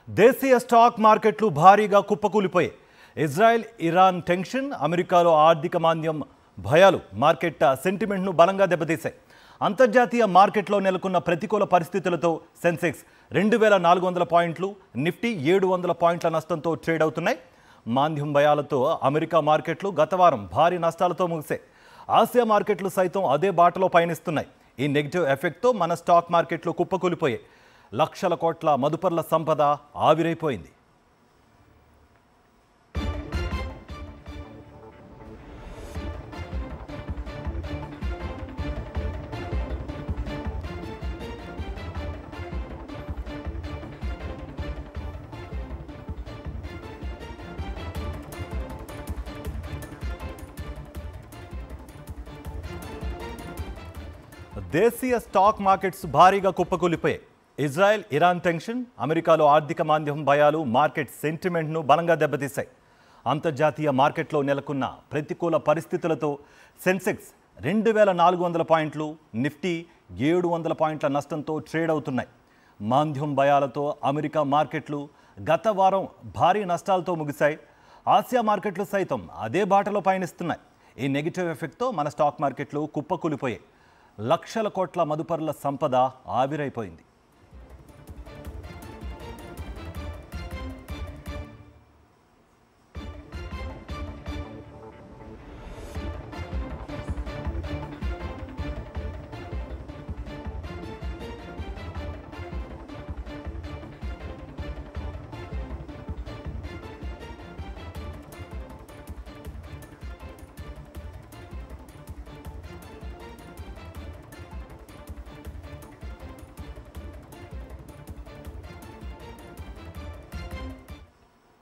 దేశీయ స్టాక్ మార్కెట్లు భారీగా కుప్పకూలిపోయాయి. ఇజ్రాయెల్ ఇరాన్ టెన్షన్, అమెరికాలో ఆర్థిక మాంద్యం భయాలు మార్కెట్ సెంటిమెంట్ను బలంగా దెబ్బతీశాయి. అంతర్జాతీయ మార్కెట్లో నెలకొన్న ప్రతికూల పరిస్థితులతో సెన్సెక్స్ 2400 పాయింట్లు, నిఫ్టీ 700 పాయింట్ల నష్టంతో ట్రేడ్ అవుతున్నాయి. మాంద్యం భయాలతో అమెరికా మార్కెట్లు గత వారం భారీ నష్టాలతో ముగిశాయి. ఆసియా మార్కెట్లు సైతం అదే బాటలో పయనిస్తున్నాయి. ఈ నెగిటివ్ ఎఫెక్ట్తో మన స్టాక్ మార్కెట్లు కుప్పకూలిపోయాయి. లక్షల కోట్ల మదుపర్ల సంపద ఆవిరైపోయింది. దేశీయ స్టాక్ మార్కెట్స్ భారీగా కుప్పకూలిపోయాయి. ఇజ్రాయెల్ ఇరాన్ టెన్షన్, అమెరికాలో ఆర్థిక మాంద్యం భయాలు మార్కెట్ సెంటిమెంట్ను బలంగా దెబ్బతీశాయి. అంతర్జాతీయ మార్కెట్లో నెలకొన్న ప్రతికూల పరిస్థితులతో సెన్సెక్స్ 2400 పాయింట్లు, నిఫ్టీ 700 పాయింట్ల నష్టంతో ట్రేడ్ అవుతున్నాయి. మాంద్యం భయాలతో అమెరికా మార్కెట్లు గత వారం భారీ నష్టాలతో ముగిశాయి. ఆసియా మార్కెట్లు సైతం అదే బాటలో పయనిస్తున్నాయి. ఈ నెగిటివ్ ఎఫెక్ట్తో మన స్టాక్ మార్కెట్లు కుప్పకూలిపోయాయి. లక్షల కోట్ల మదుపర్ల సంపద ఆవిరైపోయింది.